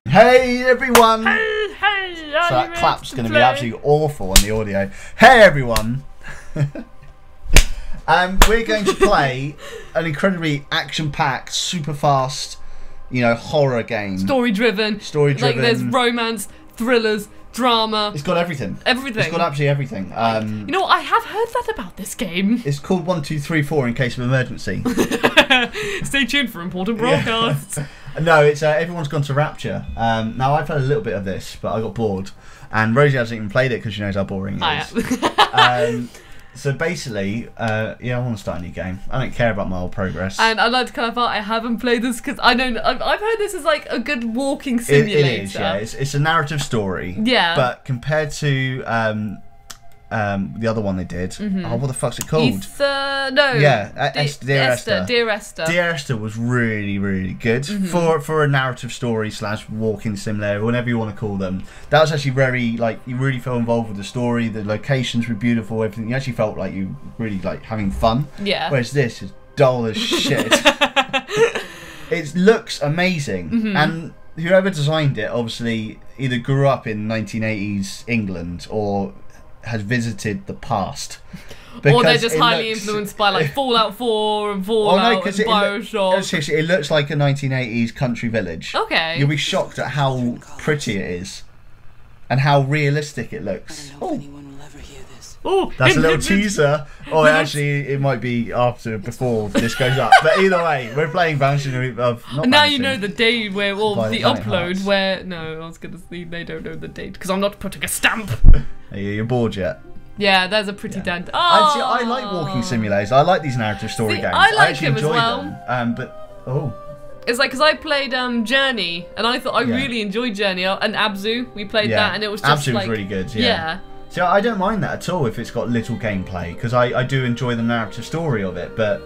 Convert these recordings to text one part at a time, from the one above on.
Hey everyone! Hey, so that clap's going to be absolutely awful on the audio. Hey everyone! We're going to play an incredibly action-packed, super fast, horror game. Story-driven. Like there's romance, thrillers, drama. It's got everything. Everything. It's got absolutely everything. You know what? I have heard that about this game. It's called 1, 2, 3, 4 in case of emergency. Stay tuned for important broadcasts. Yeah. No, it's everyone's gone to Rapture. Now I've had a little bit of this, but I got bored, and Rosie hasn't even played it because she knows how boring it is. So basically, I want to start a new game. I don't care about my old progress. And I'd like to clarify, I haven't played this because I know I've heard this is like a good walking simulator. It is, yeah. It's a narrative story. Yeah. But compared to the other one they did, what the fuck's it called? Dear Esther. Dear Esther. Dear Esther was really, really good for a narrative story / walking simulator, whatever you want to call them. That was actually very you really felt involved with the story. The locations were beautiful. Everything. You actually felt like you really having fun. Yeah. Whereas this is dull as shit. It looks amazing, and whoever designed it obviously either grew up in 1980s England or has visited the past. Or they're just highly influenced by Fallout 4 and Fallout and Bioshock. Seriously, it looks like a 1980s country village. Okay. You'll be shocked at how pretty it is and how realistic it looks. Oh, that's a little teaser. Or actually, it might be before this goes up. But either way, we're playing Vanishing of. Now you know the date where, the upload where. No, I was gonna say they don't know the date because I'm not putting a stamp. Are you bored yet? Yeah, there's a pretty dent. Oh. I like walking simulators. I like these narrative story games. I like actually them enjoy as well. But it's because I played Journey, and I thought I really enjoyed Journey, and Abzu. We played that, and it was just Abzu was really good. Yeah. So I don't mind that at all if it's got little gameplay, because I do enjoy the narrative story of it, but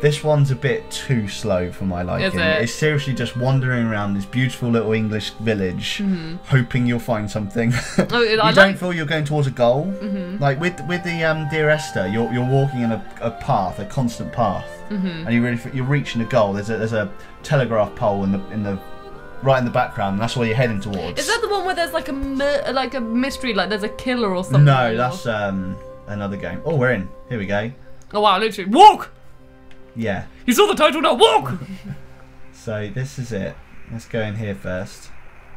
this one's a bit too slow for my liking. Is it? It's seriously just wandering around this beautiful little English village, hoping you'll find something. You don't feel you're going towards a goal. Like with the Dear Esther, you're walking in a path, a constant path, and you're reaching a goal. There's a telegraph pole right in the background, and that's where you're heading towards. Is that the one where there's like a mystery, like there's a killer or something? No, that's another game. Oh, we're in. Here we go. Oh wow, literally walk. Yeah. You saw the title now. Walk. So this is it. Let's go in here first.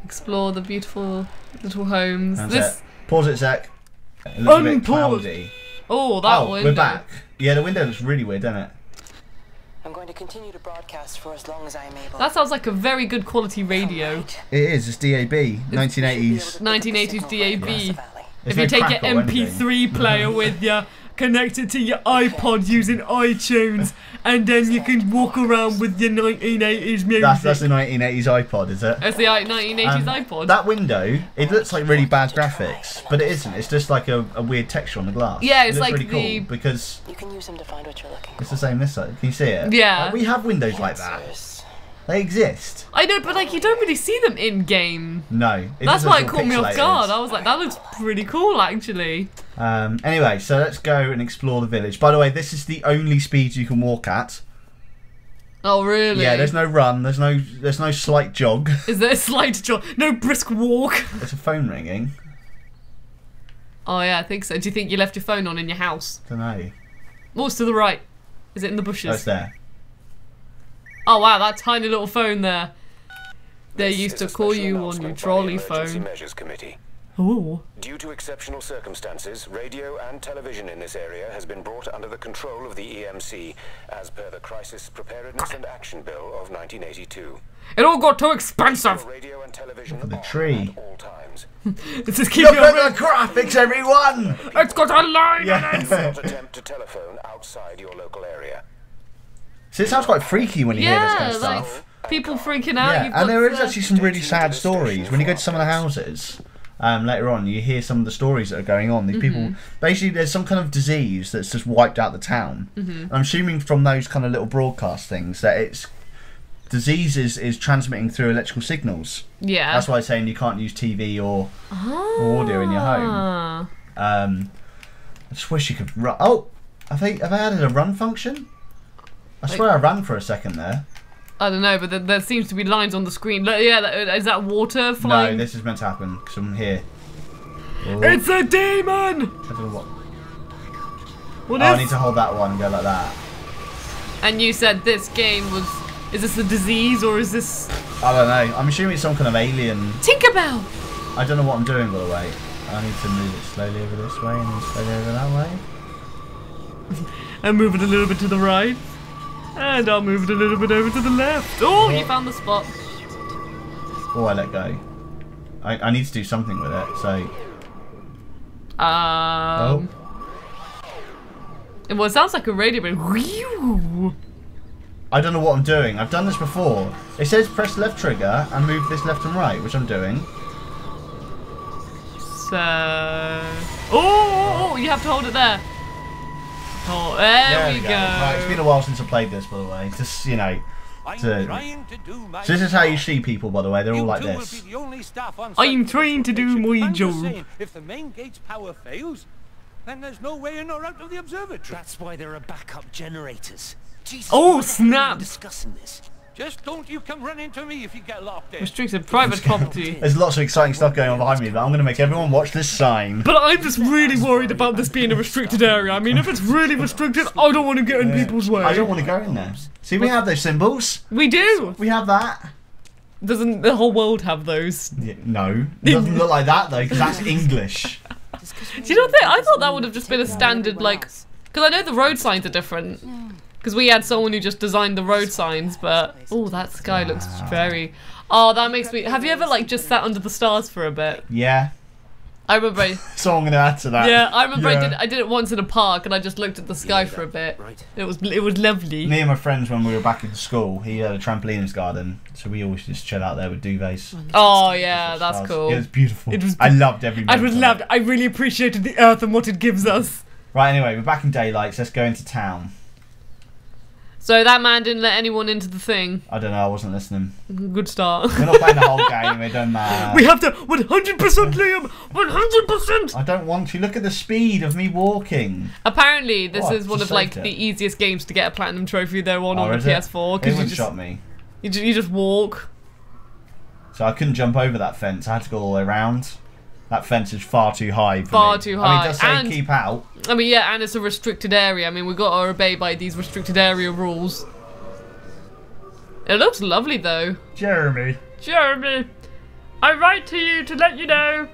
Explore the beautiful little homes. Pause it a sec. It looks a bit cloudy. Oh, that window. We're back. Yeah, the window looks really weird, doesn't it? I'm going to continue to broadcast for as long as I am able. That sounds like a very good quality radio. It is. It's DAB. 1980s. 1980s DAB. Yes. If you take your MP3 player with you, connect it to your iPod using iTunes, and then you can walk around with your 1980s music. That's the 1980s iPod, is it? That's the 1980s iPod. That window, it looks like really bad graphics, but it isn't. It's just like a weird texture on the glass. Yeah, it's really like cool because you can use them to find what you're looking for. It's the same this side. Can you see it? Yeah. We have windows like that. They exist. I know, but you don't really see them in game. No. That's why it caught me off guard. I was like, that looks pretty cool, actually. Anyway, so let's go and explore the village. By the way, this is the only speed you can walk at. Oh really? Yeah, there's no run. There's no slight jog. Is there a slight jog? No brisk walk. There's a phone ringing. Oh yeah, I think so. Do you think you left your phone on in your house? Don't know. What's to the right? Is it in the bushes? Oh, it's there. Oh wow, that tiny little phone there. They used to call you on your trolley phone. Ooh. Due to exceptional circumstances, radio and television in this area has been brought under the control of the EMC as per the Crisis Preparedness and Action Bill of 1982. It all got too expensive. Radio and television for the tree. at all times. This is Look at the graphics, everyone! It's got a line in it! Not attempt to telephone outside your local area. So it sounds quite freaky when you hear this kind of stuff. People freaking out. Yeah, and there is actually some really sad stories. When you go to some of the houses, later on, you hear some of the stories that are going on. These people, basically, there's some kind of disease that's just wiped out the town. And I'm assuming from those kind of little broadcast things that it's disease is transmitting through electrical signals. Yeah. That's why I'm saying you can't use TV or audio in your home. I just wish you could run. Oh, have I added a run function? I swear I ran for a second there. I don't know, but there seems to be lines on the screen. Yeah, is that water flying? No, this is meant to happen because I'm here. Oh. It's a demon! I don't know what. What I need to hold that one and go like that. And you said this game was... Is this a disease or is this... I don't know. I'm assuming it's some kind of alien. Tinkerbell! I don't know what I'm doing, by the way. I need to move it slowly over this way and then slowly over that way. And move it a little bit to the right. And I'll move it a little bit over to the left. Oh, you found the spot. Oh, I let go. I need to do something with it, so... Well, it sounds like a radio, but... I don't know what I'm doing. I've done this before. It says press left trigger and move this left and right, which I'm doing. So... Oh, you have to hold it there. Oh, there we go. Right, it's been a while since I played this, by the way. Just, you know... So this is how you see people, by the way. They're all like this. I'm trying to do my job. If the main gate's power fails, then there's no way in or out of the observatory. That's why there are backup generators. Jesus, oh, snap! Discussing this. Just don't you come running to me if you get locked in. Restricted private property. There's lots of exciting stuff going on behind me, but I'm going to make everyone watch this sign. But I'm just really worried about this being a restricted area. I mean, if it's really restricted, I don't want to get in people's way. I don't want to go in there. See, we have those symbols. We do. We have that. Doesn't the whole world have those? Yeah, no. It doesn't look like that, though, because that's English. Do you know what? I thought that would have just been a standard, like... Because I know the road signs are different. Because we had someone who just designed the road signs, but... Oh, that sky looks very... Oh, that makes me... Have you ever, like, just sat under the stars for a bit? Yeah. I remember... So I'm going to add to that. Yeah, I remember I did it once in a park, and I just looked at the sky for a bit. It was lovely. Me and my friends, when we were back in school, he had a trampoline in his garden, so we always just chill out there with duvets. Oh, yeah, that's cool. It was beautiful. I loved every moment. I really appreciated the earth and what it gives us. Right, anyway, we're back in daylight, so let's go into town. So that man didn't let anyone into the thing. I don't know, I wasn't listening. Good start. We're not playing the whole game, it don't matter. We have to 100% Liam! 100%! I don't want to. Look at the speed of me walking. Apparently, this is one of like the easiest games to get a platinum trophy though on the PS4. It wouldn't shot me. You just walk. So I couldn't jump over that fence, I had to go all the way around. That fence is far too high for Far me. too high. I mean, it does say keep out. I mean, yeah, and it's a restricted area. I mean, we've got to obey by these restricted area rules. It looks lovely, though. Jeremy, I write to you to let you know.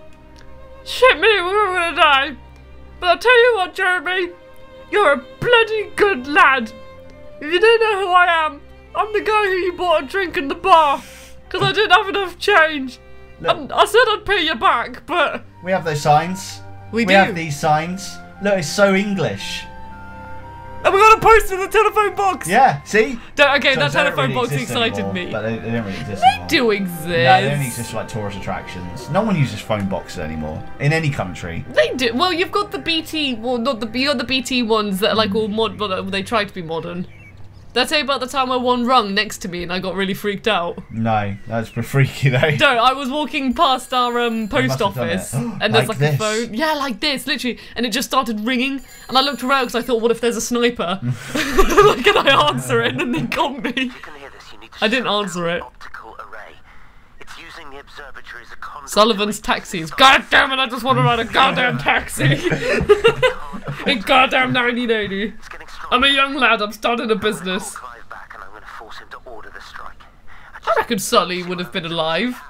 Shit me, we're gonna die. But I'll tell you what, Jeremy. You're a bloody good lad. If you don't know who I am, I'm the guy who you bought a drink in the bar. Because I didn't have enough change. I said I'd pay you back, but... We have those signs. We do. We have these signs. Look, it's so English. And we got a poster in the telephone box. Yeah, see? Okay, so that telephone really box excited anymore, me. But they don't really exist They anymore. do exist. No, they only exist for like tourist attractions. No one uses phone boxes anymore in any country. They do. Well, you've got the BT. Well, not the. You got the BT ones that are like all mod, but they try to be modern. Did I tell you about the time I one rung next to me and I got really freaked out? No, that's pretty freaky though. No, I was walking past our post office and there's like a phone. Yeah, like this, literally. And it just started ringing and I looked around because I thought, what if there's a sniper? Like, can I answer it? And then they got me. I didn't answer it. Sullivan's taxis. God damn it, I just want to ride a goddamn taxi. In goddamn 1980. I'm a young lad, I'm starting a business. I reckon Sully would have been alive.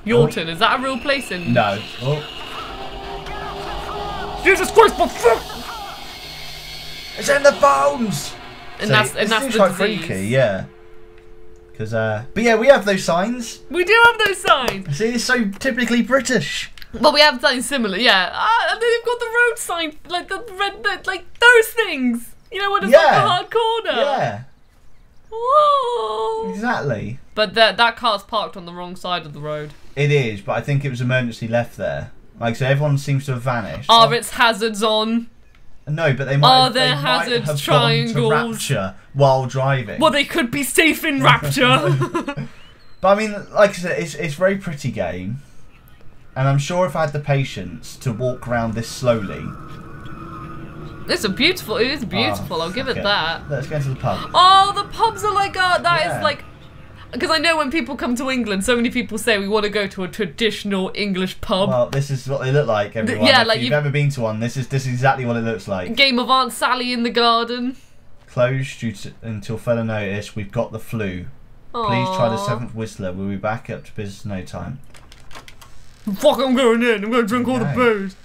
Yaughton, is that a real place in... No. Oh. Jesus Christ, my foot! It's in the phones! And so that's the quite disease. freaky, yeah. Because, but yeah, we have those signs. We do have those signs. See, it's so typically British. Well, we have something similar, yeah. And then they've got the road sign, like the red, like those things. You know, when it's like a hard corner. Yeah. Whoa. Exactly. But that car's parked on the wrong side of the road. It is, but I think it was emergency left there. Like, so everyone seems to have vanished. Are its hazards on? No, but they might there hazards have triangles? gone to Rapture while driving. Well, they could be safe in Rapture. But I mean, like I said, it's a very pretty game. And I'm sure if I had the patience to walk around this slowly, It's a beautiful. It is beautiful. I'll give it that. Let's go to the pub. Oh, the pubs are like that is like. Because I know when people come to England, so many people say we want to go to a traditional English pub. Well, this is what they look like, everyone. Yeah, if like you've ever been to one, this is exactly what it looks like. Game of Aunt Sally in the garden. Closed until further notice. We've got the flu. Aww. Please try the 7th Whistler. We'll be back up to business in no time. Fuck, I'm going in. I'm going to drink all the booze.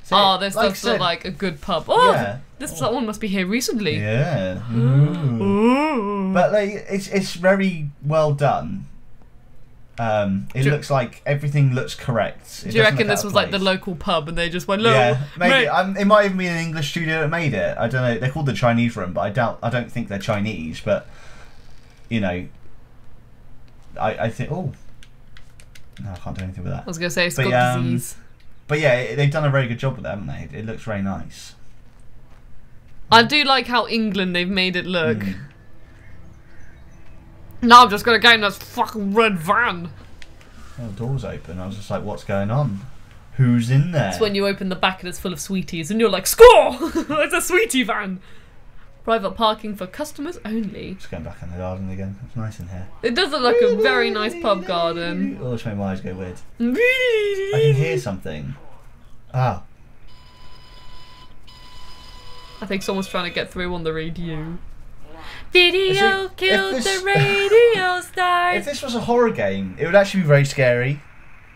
So, this does look like a good pub. Oh, yeah. This one must be here recently. Yeah. Ooh. But like, it's very well done. It looks like everything looks correct. Do you reckon this was like the local pub and they just went, "Look, yeah, maybe. It might even be an English studio that made it. I don't know. They're called the Chinese Room, but I don't think they're Chinese. But you know, I think. Oh, no, I can't do anything with that. I was gonna say it's got disease. But yeah, they've done a very good job with it, haven't they? It looks very nice. I do like how England they've made it look. Now I'm just gonna go in this fucking red van. Oh, the door's open. I was just like, what's going on? Who's in there? It's when you open the back and it's full of sweeties and you're like, score! It's a sweetie van. Private parking for customers only. Just going back in the garden again. It's nice in here. It does look like a very nice pub garden. Oh, it's made my eyes go weird. I can hear something. Ah. I think someone's trying to get through on the radio. Video killed the radio star. If this was a horror game, it would actually be very scary.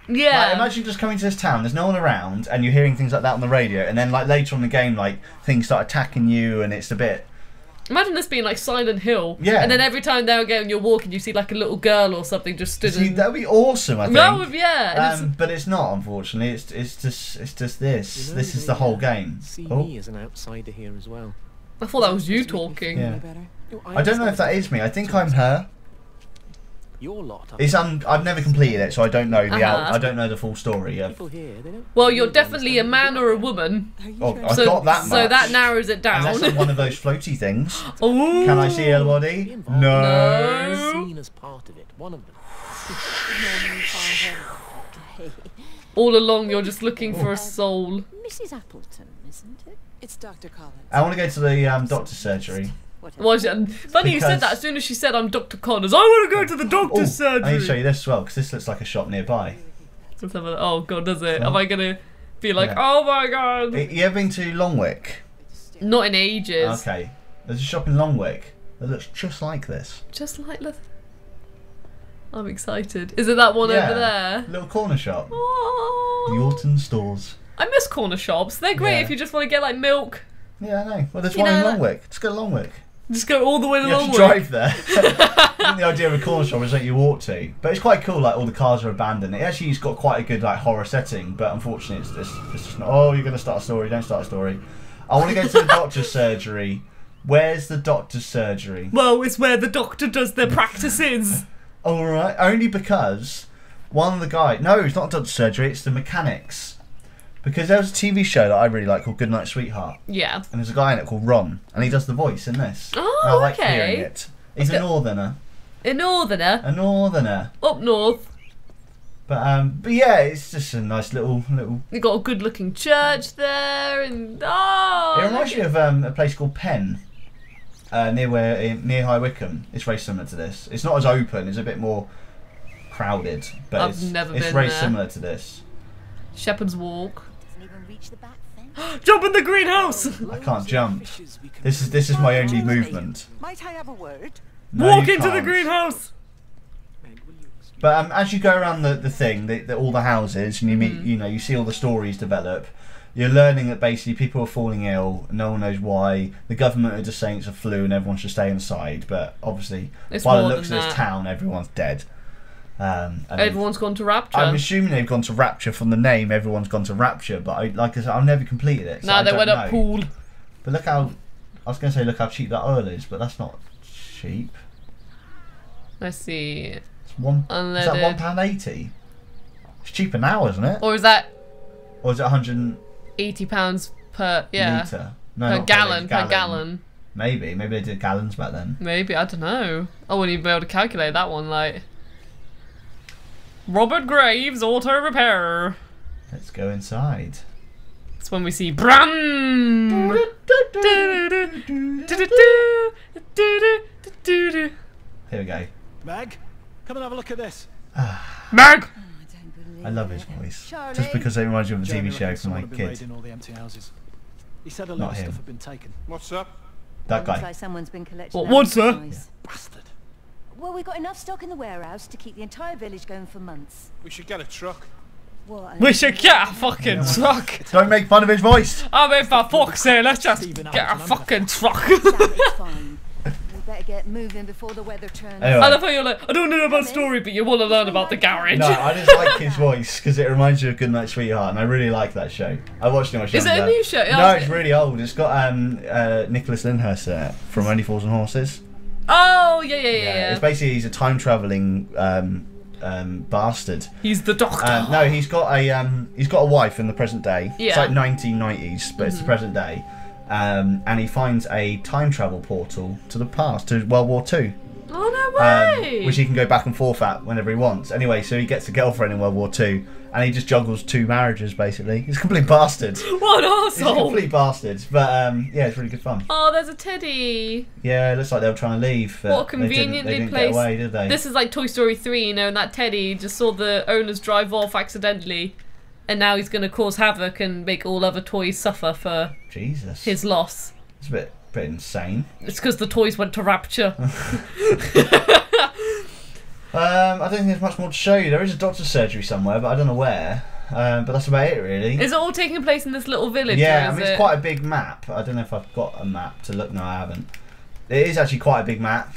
Yeah. Like, imagine just coming to this town, there's no one around, and you're hearing things like that on the radio, and then like later on in the game, like things start attacking you, and it's a bit. Imagine this being like Silent Hill. Yeah. And then every time they're going, you're walking, you see like a little girl or something just stood. That would be awesome, I think. That would, yeah. But it's not, unfortunately. It's just this. You know, this is the whole game. See me as an outsider here as well. I thought that was you talking. Yeah. I don't know if that is me. I think I'm her. Your lot. It's I've never completed it, so I don't know I don't know the full story. Well, you're definitely a man or a woman. Oh, I've got that much. So that narrows it down. Unless I'm one of those floaty things. Ooh. Can I see her body? No. Seen as part of it. One of them. All along, you're just looking for a soul. Mrs. Appleton, isn't it? It's Dr. Collins. I want to go to the doctor's surgery. Well, funny you said that. As soon as she said, "I'm Dr. Connors," I want to go to the doctor's surgery. I need to show you this as well, because this looks like a shop nearby. Let's have a, oh god, does it? Am I gonna be like, oh my god? You ever been to Longwick? Not in ages. Okay, there's a shop in Longwick that looks just like this. Just like this. I'm excited. Is it that one over there? Little corner shop. Oh. The Yaughton stores. I miss corner shops. They're great if you just want to get like milk. Yeah, I know. Well, there's one in Longwick. Just go to Longwick. Just go all the way to Longwick. You have to drive there. I think the idea of a corner shop is that you walk to, but it's quite cool. Like all the cars are abandoned. It actually has got quite a good like horror setting, but unfortunately, it's just not. Oh, you're going to start a story. Don't start a story. I want to go to the doctor's surgery. Where's the doctor's surgery? Well, it's where the doctor does their practices. All right, only because one of the guys. No, it's not doctor's surgery. It's the mechanics. Because there was a TV show that I really like called Goodnight Sweetheart. Yeah. And there's a guy in it called Ron, and he does the voice in this. Oh, and I like hearing it. He's a northerner. A northerner? A northerner. Up north. But yeah, it's just a nice little. You got a good-looking church there, and it reminds me of a place called Penn, near High Wycombe. It's very similar to this. It's not as open. It's a bit more crowded, but it's very similar to this. Shepherd's Walk. Jump in the greenhouse! I can't jump. This is my only movement. Might I have a word? No, walk into the greenhouse! But as you go around the thing, all the houses, and you meet, you see all the stories develop. You're learning that basically people are falling ill. No one knows why. The government are just saying it's a flu and everyone should stay inside. But obviously, by the looks of this town, everyone's dead. Everyone's gone to Rapture. I'm assuming they've gone to Rapture from the name. Everyone's gone to Rapture, but like I said, I've never completed it. So no, they went up pool. But look how I was going to say, look how cheap that oil is, but that's not cheap. Let's see. It's unleaded. Is that £1.80? It's cheaper now, isn't it? Or is that? Or is it £180 per litre? No, per gallon. Maybe they did gallons back then. Maybe, I don't know. I wouldn't even be able to calculate that one. Like. Robert Graves, auto repair. Let's go inside. It's when we see Bram. Here we go. Meg, come and have a look at this. Meg! I love his voice. Charlie? Just because it reminds you of a Jeremy TV show reckons from my someone had been kids. raiding all the empty houses. He said a Not lot of him. stuff had been taken. What's up? That Looks guy. like someone's been collecting What's that? supplies. Bastard. Well, we've got enough stock in the warehouse to keep the entire village going for months. We should get a truck. What? We should get a fucking truck. Don't make fun of his voice. I mean, for fuck's sake, let's just get a fucking truck. It's fine. We better get moving before the weather turns. Anyway. I love how you're like, I don't know about story, but you want to learn about the garage. No, I just like his voice because it reminds you of Goodnight Sweetheart, and I really like that show. I watched it when I was Is it a younger. new show? No, it's really old. It's got Nicholas Lyndhurst in it from Only Fools and Horses. Oh, yeah. It's basically he's a time traveling bastard. He's the doctor. No, he's got a wife in the present day. Yeah. It's like 1990s, but it's the present day. And he finds a time travel portal to the past, to World War II. Oh, no way! Which he can go back and forth at whenever he wants. Anyway, so he gets a girlfriend in World War II, and he just juggles 2 marriages, basically. He's a complete bastard. What an He's a arsehole! complete bastard. But, yeah, it's really good fun. Oh, there's a teddy. Yeah, it looks like they were trying to leave. But What a they conveniently didn't placed. get away, did they? This is like Toy Story 3, you know, and that teddy just saw the owners drive off accidentally, and now he's going to cause havoc and make all other toys suffer for Jesus. his loss. It's a bit insane. It's because the toys went to Rapture. I don't think there's much more to show you. There is a doctor's surgery somewhere, but I don't know where. But that's about it, really. Is it all taking place in this little village? Yeah, or I is mean, it's quite a big map. I don't know if I've got a map to look. No, I haven't. It is actually quite a big map.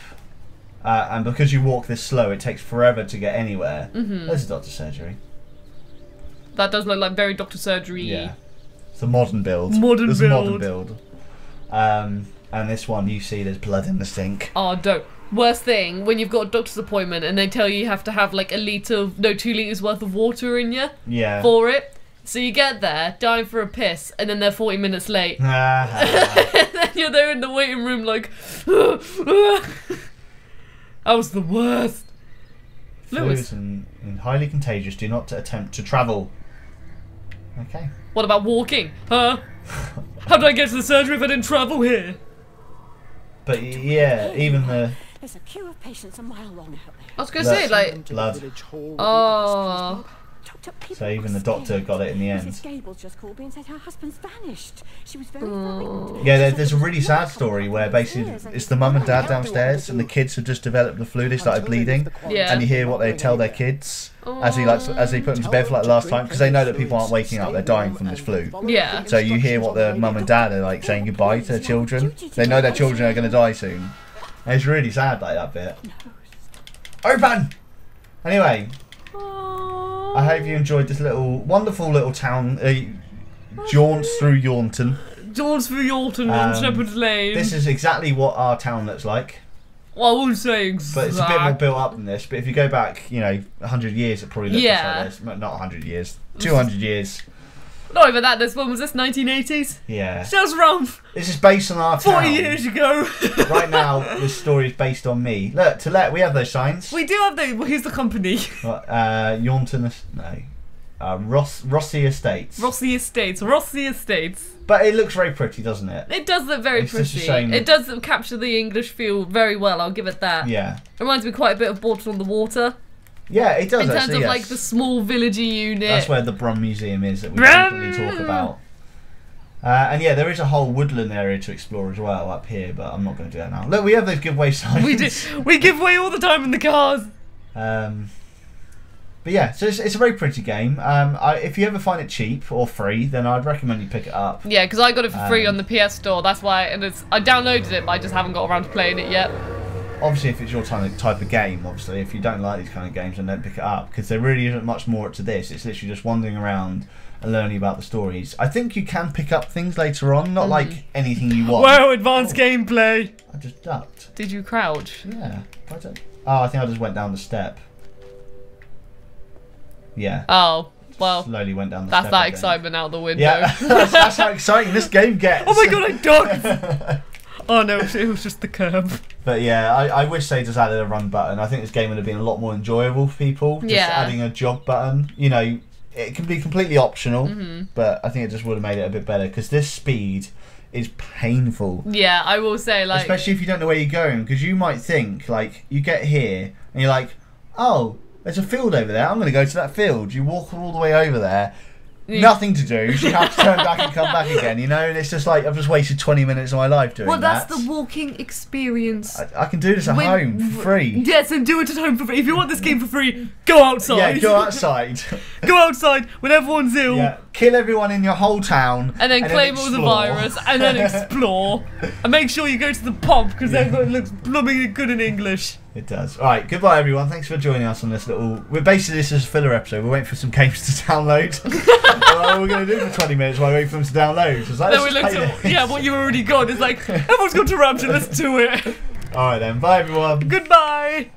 And because you walk this slow, it takes forever to get anywhere. There's a doctor's surgery. That does look like very Doctor Surgery. Yeah. It's a modern build. Modern There's a modern build. And this one, you see there's blood in the sink. Oh, don't. Worst thing, when you've got a doctor's appointment and they tell you have to have like 2 litres worth of water in you Yeah. for it. So you get there, dying for a piss, and then they're 40 minutes late. And then you're there in the waiting room like, that was the worst. Flu is highly contagious. Do not attempt to travel. Okay. What about walking? Huh? How did I get to the surgery if I didn't travel here? But yeah, even the... There's a queue of patients a mile long out there. I was going to say, like... blood. Oh... So even the doctor got it in the end. Mrs. Gable's just called me and said her husband's vanished. She was very frightened. Yeah, there's a really sad story where basically it's the mum and dad downstairs and the kids have just developed the flu. They started bleeding, Yeah. and you hear what they tell their kids as they put them to bed for like the last time, because they know that people aren't waking up; they're dying from this flu. Yeah. So you hear what the mum and dad are like saying goodbye to their children. They know their children are going to die soon. And it's really sad, like that bit. Open. Anyway. I hope you enjoyed this wonderful little town jaunt through Yaughton. Jaunts through Yaughton on Shepherd's Lane. This is exactly what our town looks like. Well, I wouldn't say exactly. But it's a bit more built up than this. But if you go back, 100 years, it probably looks Yeah. like this. Not 100 years. 200 years. Not even that, this one was this 1980s? Yeah. Just around This is based on our 40 town. years ago. Right now, this story is based on me. Look, to let we have those signs. We do have the. Well, here's the company. Yaughton, Rossi Estates. Rossi Estates. But it looks very pretty, doesn't it? It does look very It's just a pretty. shame It does capture the English feel very well, I'll give it that. Yeah. Reminds me quite a bit of Border on the Water. Yeah, it does In terms actually, of yes. like the small villagey unit. That's where the Brum Museum is that we Brum! frequently talk about. And yeah, there is a whole woodland area to explore as well up here, but I'm not going to do that now. Look, we have those giveaway signs. We do. We give away all the time in the cars. But yeah, so it's a very pretty game. If you ever find it cheap or free, then I'd recommend you pick it up. Yeah, because I got it for free on the PS Store. That's why, and I downloaded it, but I just haven't got around to playing it yet. Obviously, if it's your type of game, obviously, if you don't like these kind of games, then don't pick it up, because there really isn't much more to this. It's literally just wandering around and learning about the stories. I think you can pick up things later on, not like anything you want. Whoa, advanced gameplay! I just ducked. Did you crouch? Yeah. I think I just went down the step. Yeah. Oh, well. Slowly went down the that's step. That excitement out the window. Yeah, that's how exciting this game gets. Oh my god, I ducked! Oh no, it was just the curb. But yeah, I wish they just added a run button. I think this game would have been a lot more enjoyable for people. Just adding a jog button. it can be completely optional, but I think it just would have made it a bit better because this speed is painful. Yeah, I will say, like, especially if you don't know where you're going, because you might think, like, you get here and you're like, oh, there's a field over there, I'm going to go to that field. You walk all the way over there, nothing to do, so you have to turn back and come back again, you know, and it's just like, I've just wasted 20 minutes of my life doing that. Well, that's the walking experience. I can do this at home for free. Yes, and do it at home for free. If you want this game for free, go outside. Yeah, go outside. Go outside when everyone's ill. Yeah, kill everyone in your whole town. And then claim all the virus, and then explore. And make sure you go to the pub, because it looks blooming good in English. It does. Alright, goodbye everyone. Thanks for joining us on this little... Basically, this is a filler episode. We're waiting for some games to download. What we're going to do for 20 minutes while we wait for them to download. Like, then we looked at what you've already got. It's like, everyone's gone to Rapture, let's do it. Alright then, bye everyone. Goodbye.